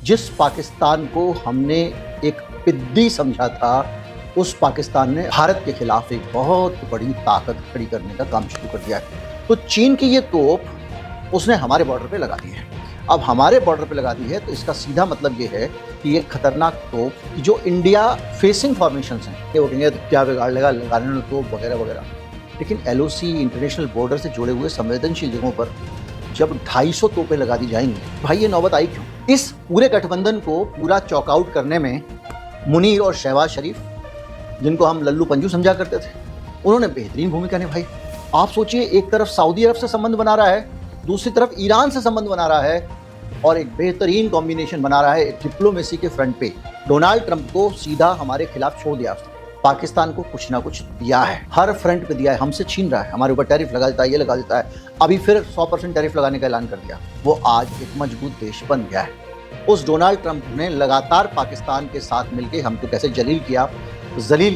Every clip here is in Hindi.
जिस पाकिस्तान को हमने एक पिद्दी समझा था, उस पाकिस्तान ने भारत के खिलाफ एक बहुत बड़ी ताकत खड़ी करने का काम शुरू कर दिया है। तो चीन की ये तोप उसने हमारे बॉर्डर पे लगा दी है। अब हमारे बॉर्डर पे लगा दी है तो इसका सीधा मतलब ये है कि ये खतरनाक तोप जो इंडिया फेसिंग फॉर्मेशंस हैं, वो कहेंगे तो क्या बिगाड़ लेगा, लगाने में तोप वगैरह वगैरह, लेकिन एलओसी इंटरनेशनल बॉर्डर से जुड़े हुए संवेदनशील जगहों पर जब 250 तोपें लगा दी जाएंगी, भाई ये नौबत आई क्यों? इस पूरे गठबंधन को पूरा चॉकआउट करने में मुनीर और शहबाज शरीफ, जिनको हम लल्लू पंजू समझा करते थे, उन्होंने बेहतरीन भूमिका निभाई। आप सोचिए, एक तरफ सऊदी अरब से संबंध बना रहा है, दूसरी तरफ ईरान से संबंध बना रहा है और एक बेहतरीन कॉम्बिनेशन बना रहा है डिप्लोमेसी के फ्रंट पे। डोनाल्ड ट्रंप को सीधा हमारे खिलाफ छोड़ दिया उसने। पाकिस्तान को कुछ ना कुछ दिया है, हर फ्रंट पे दिया है, हमसे छीन रहा है, हमारे ऊपर टैरिफ लगा देता है, ये लगा देता है, अभी फिर 100% टैरिफ लगाने का ऐलान कर दिया। वो आज एक मजबूत देश बन गया है। उस डोनाल्ड ट्रंप ने लगातार पाकिस्तान के साथ मिलकर हमको कैसे जलील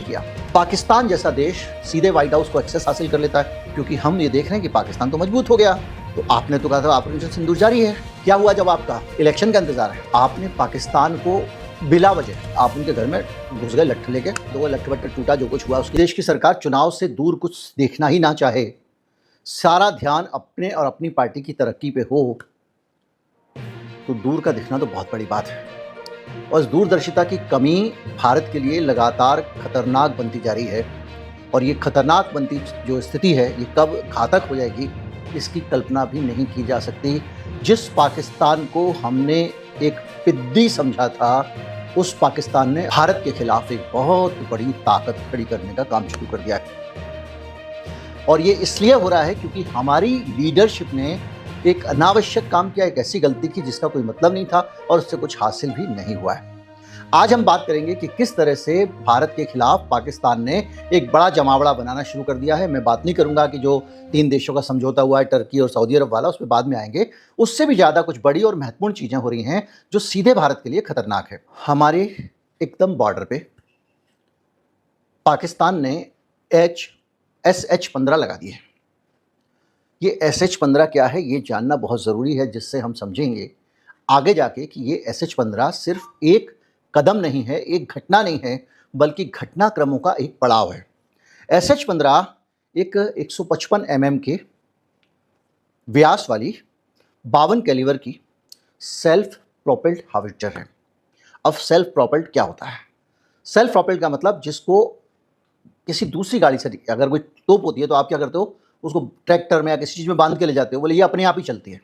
किया। पाकिस्तान जैसा देश सीधे व्हाइट हाउस को एक्सेस हासिल कर लेता है, क्योंकि हम ये देख रहे हैं कि पाकिस्तान तो मजबूत हो गया। तो आपने तो कहा था ऑपरेशन सिंदूर जारी है, क्या हुआ जब आपका इलेक्शन का इंतजार है? आपने पाकिस्तान को बिला वजह आप उनके घर में घुस गए लट्ठ लेके, दो लट्ठ वट्ठ टूटा, जो कुछ हुआ उसके। देश की सरकार चुनाव से दूर कुछ देखना ही ना चाहे, सारा ध्यान अपने और अपनी पार्टी की तरक्की पे हो, तो दूर का दिखना तो बहुत बड़ी बात है। और इस दूरदर्शिता की कमी भारत के लिए लगातार खतरनाक बनती जा रही है, और ये खतरनाक बनती जो स्थिति है, ये कब घातक हो जाएगी इसकी कल्पना भी नहीं की जा सकती। जिस पाकिस्तान को हमने एक पिद्दी समझा था, उस पाकिस्तान ने भारत के खिलाफ एक बहुत बड़ी ताकत खड़ी करने का काम शुरू कर दिया है। और ये इसलिए हो रहा है क्योंकि हमारी लीडरशिप ने एक अनावश्यक काम किया, एक ऐसी गलती की जिसका कोई मतलब नहीं था और उससे कुछ हासिल भी नहीं हुआ है। आज हम बात करेंगे कि किस तरह से भारत के खिलाफ पाकिस्तान ने एक बड़ा जमावड़ा बनाना शुरू कर दिया है। मैं बात नहीं करूंगा कि जो 3 देशों का समझौता हुआ है, टर्की और सऊदी अरब वाला, उस पर बाद में आएंगे। उससे भी ज़्यादा कुछ बड़ी और महत्वपूर्ण चीज़ें हो रही हैं जो सीधे भारत के लिए खतरनाक है। हमारे एकदम बॉर्डर पे पाकिस्तान ने SH-15 लगा दिए। ये SH-15 क्या है, ये जानना बहुत ज़रूरी है, जिससे हम समझेंगे आगे जाके कि ये SH-15 सिर्फ एक कदम नहीं है, एक घटना नहीं है, बल्कि घटनाक्रमों का एक पड़ाव है। SH-15 एक 155 mm के व्यास वाली 52 कैलिबर की सेल्फ प्रोपेल्ड हार्वेस्टर है। अब सेल्फ प्रोपेल्ड क्या होता है? सेल्फ प्रोपेल्ड का मतलब जिसको किसी दूसरी गाड़ी से, अगर कोई तोप होती है तो आप क्या करते हो, उसको ट्रैक्टर में या किसी चीज़ में बांध के ले जाते हो, बोले ये अपने आप ही चलती है।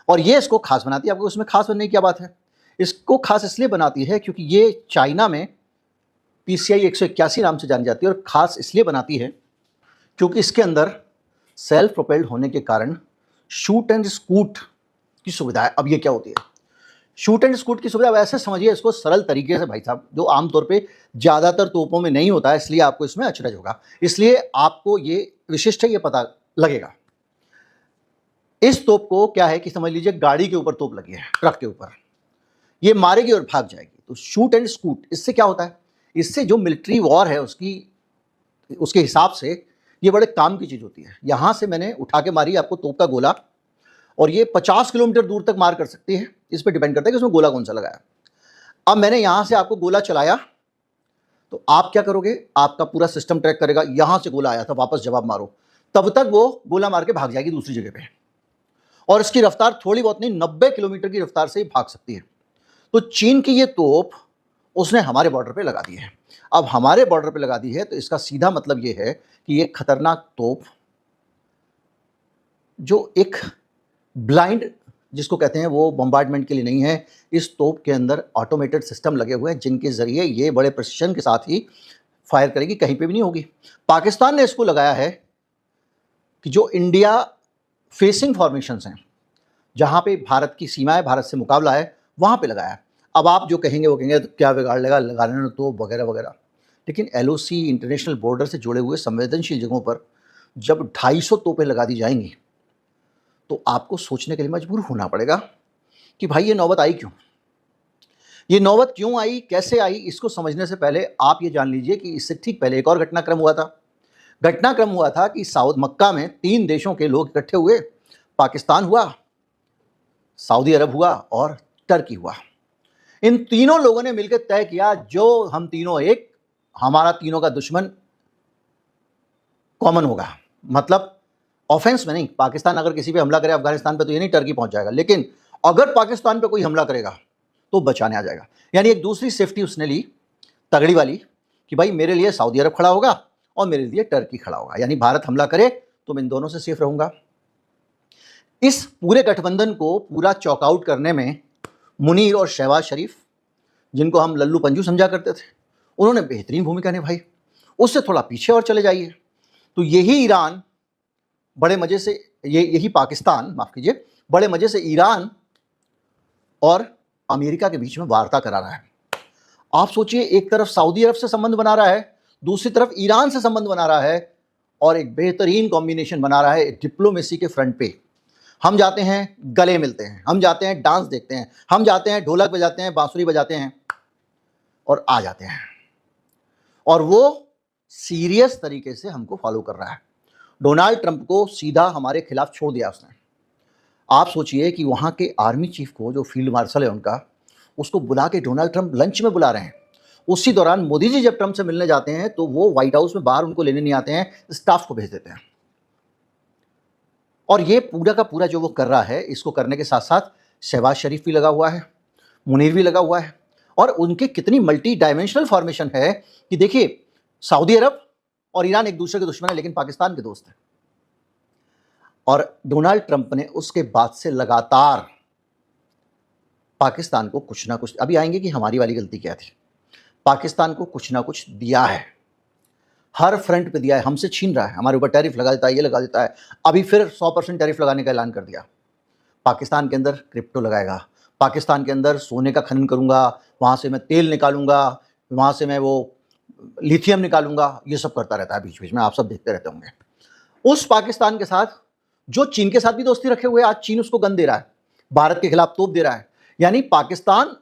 और ये इसको खास बनाती है। आपको उसमें खास बनने की क्या बात है? इसको खास इसलिए बनाती है क्योंकि ये चाइना में PCI 181 नाम से जानी जाती है, और ख़ास इसलिए बनाती है क्योंकि इसके अंदर सेल्फ प्रोपेल्ड होने के कारण शूट एंड स्कूट की सुविधा है। अब ये क्या होती है शूट एंड स्कूट की सुविधा? वैसे समझिए इसको सरल तरीके से भाई साहब, जो आमतौर पे ज़्यादातर तोपों में नहीं होता है, इसलिए आपको इसमें अचरज होगा, इसलिए आपको ये विशिष्ट है, ये पता लगेगा। इस तोप को क्या है कि समझ लीजिए गाड़ी के ऊपर तोप लगी है, ट्रक के ऊपर, ये मारेगी और भाग जाएगी। तो शूट एंड स्कूट, इससे क्या होता है, इससे जो मिलिट्री वॉर है उसके हिसाब से ये बड़े काम की चीज़ होती है। यहाँ से मैंने उठा के मारी आपको तोप का गोला, और ये 50 किलोमीटर दूर तक मार कर सकती है। इस पर डिपेंड करता है कि उसमें गोला कौन सा लगाया। अब मैंने यहाँ से आपको गोला चलाया, तो आप क्या करोगे, आपका पूरा सिस्टम ट्रैक करेगा, यहाँ से गोला आया था, वापस जवाब मारो, तब तक वो गोला मार के भाग जाएगी दूसरी जगह पे। और इसकी रफ्तार थोड़ी बहुत नहीं, 90 किलोमीटर की रफ्तार से ही भाग सकती है। तो चीन की ये तोप उसने हमारे बॉर्डर पे लगा दी है। अब हमारे बॉर्डर पे लगा दी है तो इसका सीधा मतलब ये है कि ये खतरनाक तोप, जो एक ब्लाइंड जिसको कहते हैं, वो बम्बार्डमेंट के लिए नहीं है। इस तोप के अंदर ऑटोमेटेड सिस्टम लगे हुए हैं, जिनके ज़रिए ये बड़े प्रिसिशन के साथ ही फायर करेगी, कहीं पे भी नहीं होगी। पाकिस्तान ने इसको लगाया है कि जो इंडिया फेसिंग फॉर्मेशंस हैं, जहाँ पे भारत की सीमा है, भारत से मुकाबला है, वहाँ पे लगाया है। अब आप जो कहेंगे वो कहेंगे तो क्या बिगाड़ लेगा, लगाने में तो वगैरह वगैरह, लेकिन LOC इंटरनेशनल बॉर्डर से जुड़े हुए संवेदनशील जगहों पर जब 250 तोपें लगा दी जाएंगी, तो आपको सोचने के लिए मजबूर होना पड़ेगा कि भाई ये नौबत आई क्यों? ये नौबत क्यों आई, कैसे आई? इसको समझने से पहले आप ये जान लीजिए कि इससे ठीक पहले एक और घटनाक्रम हुआ था। घटनाक्रम हुआ था कि मक्का में 3 देशों के लोग इकट्ठे हुए, पाकिस्तान हुआ, सऊदी अरब हुआ और टर्की हुआ। इन तीनों लोगों ने मिलकर तय किया जो हम तीनों एक, हमारा तीनों का दुश्मन कॉमन होगा। मतलब ऑफेंस में नहीं, पाकिस्तान अगर किसी पे हमला करे अफगानिस्तान पे तो ये नहीं टर्की पहुंच जाएगा, लेकिन अगर पाकिस्तान पे कोई हमला करेगा तो बचाने आ जाएगा। यानी एक दूसरी सेफ्टी उसने ली तगड़ी वाली कि भाई मेरे लिए सऊदी अरब खड़ा होगा और मेरे लिए टर्की खड़ा होगा, यानी भारत हमला करे तो मैं इन दोनों से सेफ रहूंगा। इस पूरे गठबंधन को पूरा चॉकआउट करने में मुनीर और शहबाज शरीफ, जिनको हम लल्लू पंजू समझा करते थे, उन्होंने बेहतरीन भूमिका निभाई। उससे थोड़ा पीछे और चले जाइए तो यही ईरान बड़े मजे से, यही पाकिस्तान, माफ कीजिए, बड़े मजे से ईरान और अमेरिका के बीच में वार्ता करा रहा है। आप सोचिए, एक तरफ सऊदी अरब से संबंध बना रहा है, दूसरी तरफ ईरान से संबंध बना रहा है और एक बेहतरीन कॉम्बिनेशन बना रहा है डिप्लोमेसी के फ्रंट पे। हम जाते हैं, गले मिलते हैं, हम जाते हैं, डांस देखते हैं, हम जाते हैं, ढोलक बजाते हैं, बांसुरी बजाते हैं और आ जाते हैं। और वो सीरियस तरीके से हमको फॉलो कर रहा है। डोनाल्ड ट्रंप को सीधा हमारे खिलाफ छोड़ दिया उसने। आप सोचिए कि वहाँ के आर्मी चीफ को, जो फील्ड मार्शल है उनका, उसको बुला के डोनाल्ड ट्रंप लंच में बुला रहे हैं। उसी दौरान मोदी जी जब ट्रंप से मिलने जाते हैं तो वो व्हाइट हाउस में बाहर उनको लेने नहीं आते हैं, स्टाफ को भेज देते हैं। और ये पूरा का पूरा जो वो कर रहा है, इसको करने के साथ साथ शहबाज शरीफ भी लगा हुआ है, मुनीर भी लगा हुआ है, और उनके कितनी मल्टी डायमेंशनल फॉर्मेशन है कि देखिए, सऊदी अरब और ईरान एक दूसरे के दुश्मन है लेकिन पाकिस्तान के दोस्त हैं। और डोनाल्ड ट्रंप ने उसके बाद से लगातार पाकिस्तान को कुछ ना कुछ, अभी आएंगे कि हमारी वाली गलती क्या थी, पाकिस्तान को कुछ ना कुछ दिया है, हर फ्रंट पे दिया है। हमसे छीन रहा है, हमारे ऊपर टैरिफ लगा देता है, ये लगा देता है। अभी फिर 100% टैरिफ लगाने का ऐलान कर दिया। पाकिस्तान के अंदर क्रिप्टो लगाएगा, पाकिस्तान के अंदर सोने का खनन करूंगा, वहाँ से मैं तेल निकालूंगा, वहाँ से मैं वो लिथियम निकालूंगा, ये सब करता रहता है बीच बीच में, आप सब देखते रहते होंगे। उस पाकिस्तान के साथ जो चीन के साथ भी दोस्ती रखे हुए, आज चीन उसको गन दे रहा है, भारत के खिलाफ तोप दे रहा है। यानी पाकिस्तान,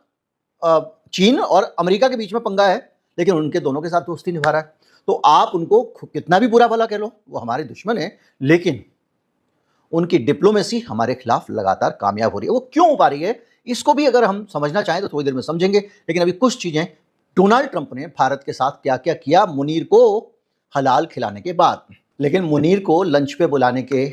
चीन और अमेरिका के बीच में पंगा है, लेकिन उनके दोनों के साथ दोस्ती निभा रहा है। तो आप उनको कितना भी बुरा भला कह लो, वो हमारे दुश्मन है, लेकिन उनकी डिप्लोमेसी हमारे खिलाफ लगातार कामयाब हो रही है। वो क्यों हो पा रही है, इसको भी अगर हम समझना चाहें तो थोड़ी देर में समझेंगे, लेकिन अभी कुछ चीजें डोनाल्ड ट्रंप ने भारत के साथ क्या क्या किया मुनीर को हलाल खिलाने के बाद। लेकिन मुनीर को लंच पे बुलाने के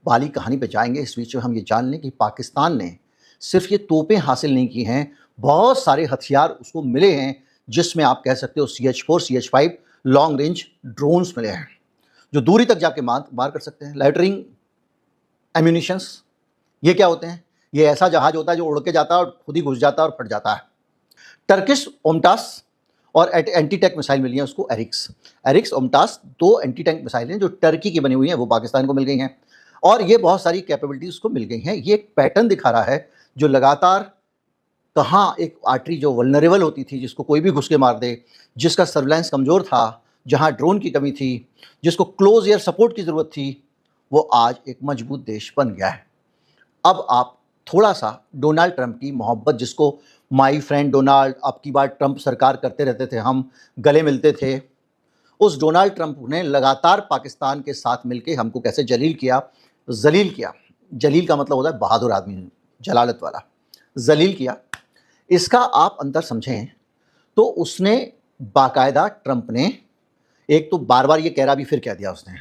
वाली कहानी पे जाएंगे, इस बीच में हम ये जान लें कि पाकिस्तान ने सिर्फ ये तोपें हासिल नहीं की हैं, बहुत सारे हथियार उसको मिले हैं, जिसमें आप कह सकते हो CH-4 CH-5 long range drones मिले हैं जो दूरी तक जाके मार कर सकते हैं। लाइटरिंग एम्यूनिशंस, ये क्या होते हैं? ये ऐसा जहाज होता है जो उड़ के जाता है और खुद ही घुस जाता है और फट जाता है। टर्किश ओमटास और एंटी टैंक मिसाइल मिली हैं उसको, एरिक्स ओमटास, 2 एंटी टैंक मिसाइल हैं जो टर्की की बनी हुई हैं, वो पाकिस्तान को मिल गई हैं। और ये बहुत सारी कैपेबिलिटीज उसको मिल गई हैं। ये एक पैटर्न दिखा रहा है जो लगातार, कहाँ एक आर्टरी जो वल्नरेबल होती थी, जिसको कोई भी घुस के मार दे, जिसका सर्विलांस कमज़ोर था, जहाँ ड्रोन की कमी थी, जिसको क्लोज एयर सपोर्ट की ज़रूरत थी, वो आज एक मजबूत देश बन गया है। अब आप थोड़ा सा डोनाल्ड ट्रंप की मोहब्बत, जिसको माई फ्रेंड डोनाल्ड, अब की बार ट्रंप सरकार करते रहते थे, हम गले मिलते थे, उस डोनाल्ड ट्रंप ने लगातार पाकिस्तान के साथ मिलकर हमको कैसे जलील किया, जलील किया। जलील का मतलब होता है बहादुर आदमी, जलालत वाला, जलील किया। इसका आप अंतर समझें तो उसने बाकायदा, ट्रंप ने एक तो बार बार ये कह रहा भी, फिर कह दिया उसने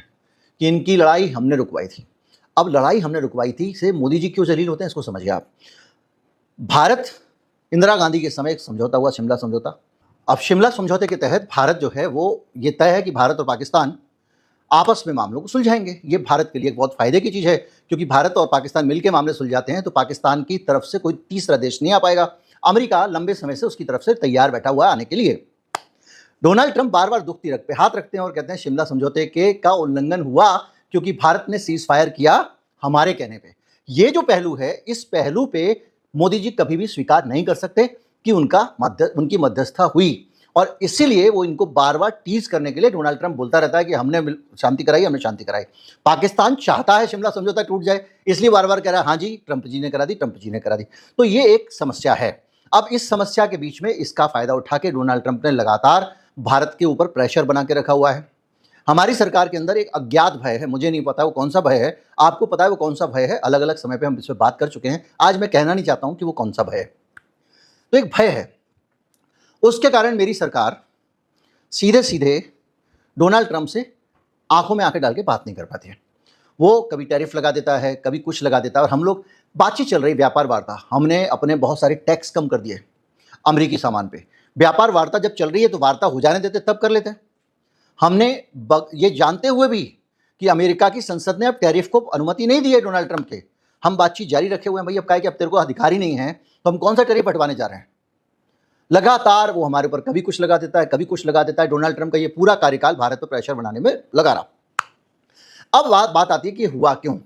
कि इनकी लड़ाई हमने रुकवाई थी। अब लड़ाई हमने रुकवाई थी से मोदी जी क्यों जलील होते हैं, इसको समझिए आप। भारत, इंदिरा गांधी के समय एक समझौता हुआ, शिमला समझौता। अब शिमला समझौते के तहत भारत जो है वो ये तय है कि भारत और पाकिस्तान आपस में मामलों को सुलझाएंगे। ये भारत के लिए एक बहुत फायदे की चीज़ है, क्योंकि भारत और पाकिस्तान मिलकर मामले सुलझाते हैं तो पाकिस्तान की तरफ से कोई तीसरा देश नहीं आ पाएगा। अमेरिका लंबे समय से उसकी तरफ से तैयार बैठा हुआ है आने के लिए। डोनाल्ड ट्रंप बार बार दुख तिरक पे हाथ रखते हैं और कहते हैं शिमला समझौते के का उल्लंघन हुआ क्योंकि भारत ने सीज फायर किया हमारे कहने पे। ये जो पहलू है, इस पहलू पे मोदी जी कभी भी स्वीकार नहीं कर सकते कि उनकी मध्यस्थता हुई, और इसीलिए वो इनको बार बार टीज करने के लिए डोनाल्ड ट्रंप बोलता रहता है कि हमने शांति कराई, हमने शांति कराई। पाकिस्तान चाहता है शिमला समझौता टूट जाए, इसलिए बार बार कह रहा है हाँ जी ट्रंप जी ने करा दी, ट्रंप जी ने करा दी। तो ये एक समस्या है। अब इस समस्या के बीच में इसका फायदा उठा के डोनाल्ड ट्रंप ने लगातार भारत के ऊपर प्रेशर बना के रखा हुआ है। हमारी सरकार के अंदर एक अज्ञात भय है, मुझे नहीं पता वो कौन सा भय है, आपको पता है वो कौन सा भय है, अलग अलग समय पे हम इस पर बात कर चुके हैं। आज मैं कहना नहीं चाहता हूं कि वो कौन सा भय है। तो एक भय है। उसके कारण मेरी सरकार सीधे सीधे डोनाल्ड ट्रंप से आंखों में आंखें डाल के बात नहीं कर पाती है। वो कभी टैरिफ लगा देता है, कभी कुछ लगा देता है, और हम लोग बातचीत चल रही व्यापार वार्ता, हमने अपने बहुत सारे टैक्स कम कर दिए अमेरिकी सामान पे। व्यापार वार्ता जब चल रही है तो वार्ता हो जाने देते, तब कर लेते हैं। हमने ये जानते हुए भी कि अमेरिका की संसद ने अब टैरिफ को अनुमति नहीं दी है डोनाल्ड ट्रंप के, हम बातचीत जारी रखे हुए हैं। भाई अब कहा कि अब तेरे को अधिकार ही नहीं है तो हम कौन सा टैरिफ हटवाने जा रहे हैं। लगातार वो हमारे ऊपर कभी कुछ लगा देता है, कभी कुछ लगा देता है। डोनाल्ड ट्रंप का ये पूरा कार्यकाल भारत पर प्रेशर बनाने में लगा रहा। अब बात आती है कि हुआ क्यों।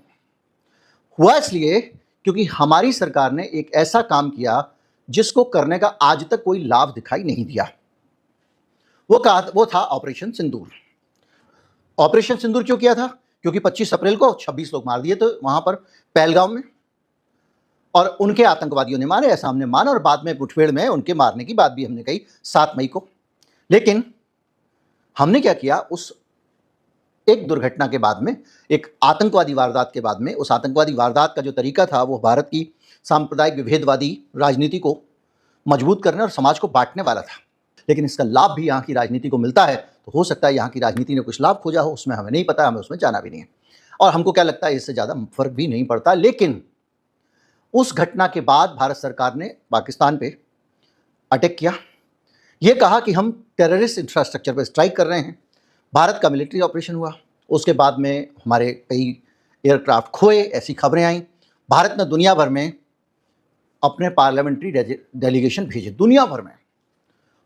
हुआ इसलिए क्योंकि हमारी सरकार ने एक ऐसा काम किया जिसको करने का आज तक कोई लाभ दिखाई नहीं दिया। वो था ऑपरेशन सिंदूर। ऑपरेशन सिंदूर क्यों किया था? क्योंकि 25 अप्रैल को 26 लोग मार दिए थे वहां पर पहलगाम में, और उनके आतंकवादियों ने मारे, ऐसा हमने माना, और बाद में मुठभेड़ में उनके मारने की बात भी हमने कही 7 मई को। लेकिन हमने क्या किया, उस एक दुर्घटना के बाद में, एक आतंकवादी वारदात के बाद में, उस आतंकवादी वारदात का जो तरीका था वो भारत की सांप्रदायिक विभेदवादी राजनीति को मजबूत करने और समाज को बांटने वाला था। लेकिन इसका लाभ भी यहाँ की राजनीति को मिलता है, तो हो सकता है यहाँ की राजनीति ने कुछ लाभ खोजा हो, उसमें हमें नहीं पता, हमें उसमें जाना भी नहीं है, और हमको क्या लगता है इससे ज़्यादा फर्क भी नहीं पड़ता। लेकिन उस घटना के बाद भारत सरकार ने पाकिस्तान पे अटैक किया, ये कहा कि हम टेररिस्ट इंफ्रास्ट्रक्चर पर स्ट्राइक कर रहे हैं। भारत का मिलिट्री ऑपरेशन हुआ, उसके बाद में हमारे कई एयरक्राफ्ट खोए, ऐसी खबरें आई। भारत ने दुनिया भर में अपने पार्लियामेंट्री डेलीगेशन भेजे, दुनिया भर में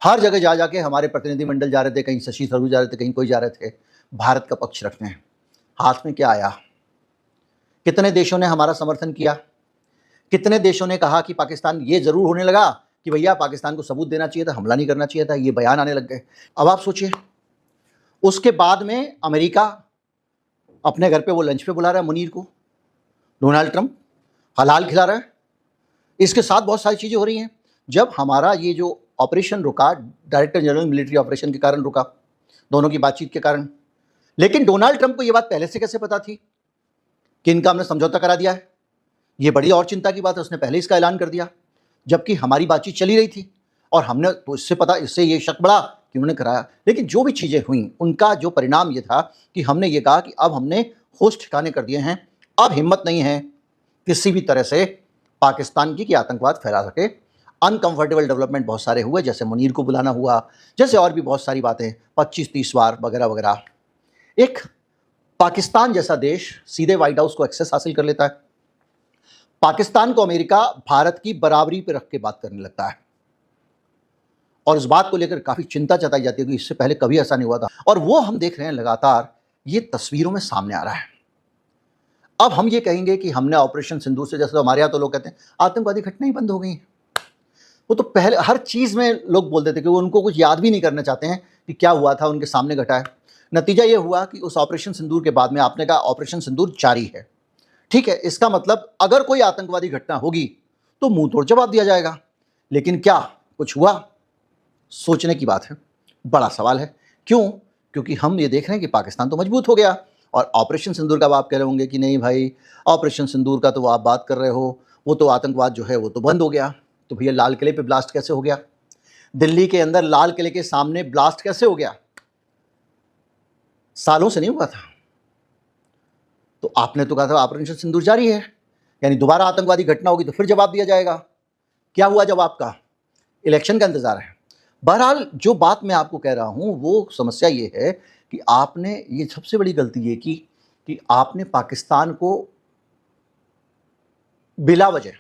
हर जगह जा जाके हमारे प्रतिनिधिमंडल जा रहे थे, कहीं शशि थरूर जा रहे थे, कहीं कोई जा रहे थे भारत का पक्ष रखने हैं। हाथ में क्या आया? कितने देशों ने हमारा समर्थन किया, कितने देशों ने कहा कि पाकिस्तान, ये जरूर होने लगा कि भैया पाकिस्तान को सबूत देना चाहिए था, हमला नहीं करना चाहिए था, ये बयान आने लग गए। अब आप सोचिए, उसके बाद में अमेरिका अपने घर पे वो लंच पे बुला रहा है मुनीर को, डोनाल्ड ट्रंप हलाल खिला रहा है, इसके साथ बहुत सारी चीज़ें हो रही हैं। जब हमारा ये जो ऑपरेशन रुका, डायरेक्टर जनरल मिलिट्री ऑपरेशन के कारण रुका, दोनों की बातचीत के कारण, लेकिन डोनाल्ड ट्रंप को ये बात पहले से कैसे पता थी कि इनका हमने समझौता करा दिया है? ये बड़ी और चिंता की बात है, उसने पहले इसका ऐलान कर दिया, जबकि हमारी बातचीत चली रही थी, और हमने तो इससे ये शक बढ़ा कि उन्होंने कराया। लेकिन जो भी चीज़ें हुई, उनका जो परिणाम ये था कि हमने ये कहा कि अब हमने होश ठिकाने कर दिए हैं, अब हिम्मत नहीं है किसी भी तरह से पाकिस्तान की कि आतंकवाद फैला सके। अनकंफर्टेबल डेवलपमेंट बहुत सारे हुए, जैसे मुनीर को बुलाना हुआ, जैसे और भी बहुत सारी बातें, 25-30 बार वगैरह वगैरह। एक पाकिस्तान जैसा देश सीधे व्हाइट हाउस को एक्सेस हासिल कर लेता है, पाकिस्तान को अमेरिका भारत की बराबरी पर रख के बात करने लगता है, और इस बात को लेकर काफ़ी चिंता जताई जाती है कि इससे पहले कभी ऐसा नहीं हुआ था, और वो हम देख रहे हैं लगातार, ये तस्वीरों में सामने आ रहा है। अब हम ये कहेंगे कि हमने ऑपरेशन सिंदूर से, जैसे तो हमारे यहाँ तो लोग कहते हैं आतंकवादी घटनाएं बंद हो गई हैं, वो तो पहले हर चीज़ में लोग बोल देते कि वो उनको कुछ याद भी नहीं करना चाहते हैं कि क्या हुआ था, उनके सामने घटा है। नतीजा ये हुआ कि उस ऑपरेशन सिंदूर के बाद में आपने कहा ऑपरेशन सिंदूर जारी है, ठीक है, इसका मतलब अगर कोई आतंकवादी घटना होगी तो मुंह तोड़ जवाब दिया जाएगा। लेकिन क्या कुछ हुआ? सोचने की बात है, बड़ा सवाल है। क्यों? क्योंकि हम ये देख रहे हैं कि पाकिस्तान तो मजबूत हो गया, और ऑपरेशन सिंदूर का आप कह रहे होंगे कि नहीं भाई, ऑपरेशन सिंदूर का तो वो आप बात कर रहे हो, वो तो आतंकवाद जो है वो तो बंद हो गया। तो भैया लाल किले पे ब्लास्ट कैसे हो गया? दिल्ली के अंदर लाल किले के सामने ब्लास्ट कैसे हो गया? सालों से नहीं हुआ था। तो आपने तो कहा था ऑपरेशन सिंदूर जारी है, यानी दोबारा आतंकवादी घटना होगी तो फिर जवाब दिया जाएगा। क्या हुआ जवाब का? इलेक्शन का इंतजार है। बहरहाल जो बात मैं आपको कह रहा हूं, वो समस्या ये है कि आपने, ये सबसे बड़ी गलती ये की कि आपने पाकिस्तान को बिला वजह,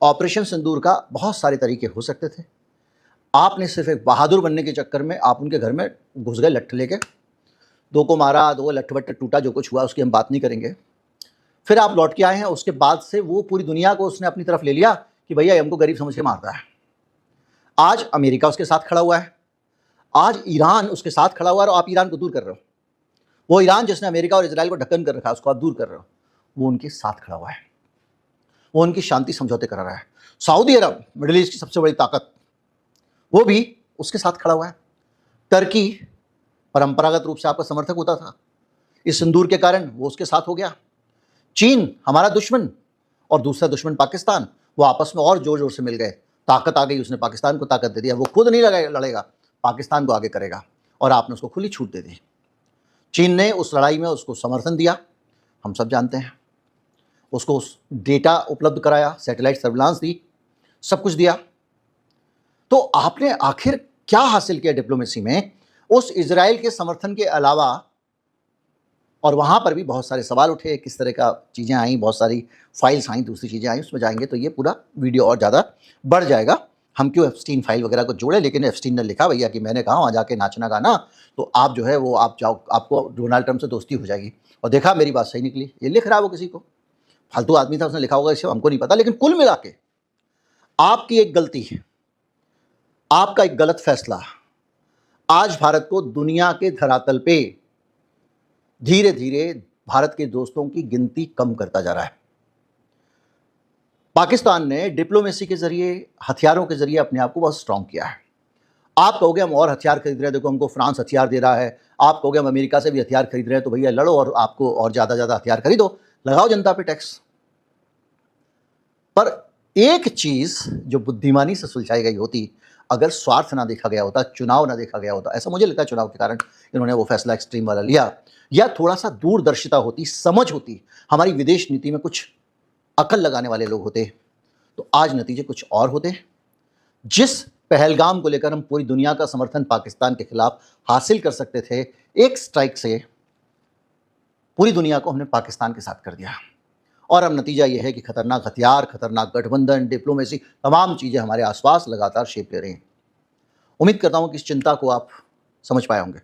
ऑपरेशन सिंदूर का बहुत सारे तरीके हो सकते थे, आपने सिर्फ एक बहादुर बनने के चक्कर में आप उनके घर में घुस गए लट्ठ लेके, 2 को मारा, 2 लट्ठ बट्ठ टूटा, जो कुछ हुआ उसकी हम बात नहीं करेंगे। फिर आप लौट के आए हैं, उसके बाद से वो पूरी दुनिया को उसने अपनी तरफ ले लिया कि भैया हमको गरीब समझ के मारता है। आज अमेरिका उसके साथ खड़ा हुआ है, आज ईरान उसके साथ खड़ा हुआ है, और आप ईरान को दूर कर रहे हो। वो ईरान जिसने अमेरिका और इजराइल को ढक्कन कर रखा है, उसको आप दूर कर रहे हो। वो उनके साथ खड़ा हुआ है, वो उनकी शांति समझौते करा रहा है। सऊदी अरब, मिडिल ईस्ट की सबसे बड़ी ताकत, वो भी उसके साथ खड़ा हुआ है। टर्की परंपरागत रूप से आपका समर्थक होता था, इस सिंदूर के कारण वो उसके साथ हो गया। चीन हमारा दुश्मन, और दूसरा दुश्मन पाकिस्तान, वो आपस में और जोर जोर से मिल गए। ताकत आ गई, उसने पाकिस्तान को ताकत दे दिया, वो खुद नहीं लड़ेगा, पाकिस्तान को आगे करेगा, और आपने उसको खुली छूट दे दी। चीन ने उस लड़ाई में उसको समर्थन दिया, हम सब जानते हैं, उसको डेटा उपलब्ध कराया, सैटेलाइट सर्विलांस दी, सब कुछ दिया। तो आपने आखिर क्या हासिल किया डिप्लोमेसी में उस इजराइल के समर्थन के अलावा? और वहां पर भी बहुत सारे सवाल उठे, किस तरह का चीजें आई, बहुत सारी फाइल्स आई, दूसरी चीजें आई, उसमें जाएंगे तो ये पूरा वीडियो और ज़्यादा बढ़ जाएगा। हम क्यों एप्स्टीन फाइल वगैरह को जोड़े, लेकिन एप्स्टीन ने लिखा भैया कि मैंने कहा वहाँ जाके नाचना गाना, तो आप जो है वो आप जाओ, आपको डोनाल्ड ट्रंप से दोस्ती हो जाएगी। और देखा मेरी बात सही निकली, ये लिख रहा है वो किसी को, फालतू आदमी था, उसने लिखा होगा, इसे हमको नहीं पता। लेकिन कुल मिला के आपकी एक गलती है, आपका एक गलत फैसला आज भारत को दुनिया के धरातल पे धीरे धीरे भारत के दोस्तों की गिनती कम करता जा रहा है। पाकिस्तान ने डिप्लोमेसी के जरिए, हथियारों के जरिए अपने आप को बहुत स्ट्रांग किया है। आप कहोगे हम और हथियार खरीद रहे हैं, देखो हमको फ्रांस हथियार दे रहा है, आप कहोगे हम अमेरिका से भी हथियार खरीद रहे हैं, तो भैया लड़ो और आपको और ज़्यादा हथियार खरीदो, लगाओ जनता पे टैक्स। पर एक चीज़ जो बुद्धिमानी से सुलझाई गई होती, अगर स्वार्थ ना देखा गया होता, चुनाव ना देखा गया होता, ऐसा मुझे लगता है चुनाव के कारण इन्होंने वो फैसला एक्सट्रीम वाला लिया, या थोड़ा सा दूरदर्शिता होती, समझ होती, हमारी विदेश नीति में कुछ अकल लगाने वाले लोग होते, तो आज नतीजे कुछ और होते। जिस पहलगाम को लेकर हम पूरी दुनिया का समर्थन पाकिस्तान के खिलाफ हासिल कर सकते थे, एक स्ट्राइक से पूरी दुनिया को हमने पाकिस्तान के साथ कर दिया। और अब नतीजा यह है कि खतरनाक हथियार, खतरनाक गठबंधन, डिप्लोमेसी, तमाम चीज़ें हमारे आसपास लगातार शेप ले रही हैं। उम्मीद करता हूं कि इस चिंता को आप समझ पाए होंगे।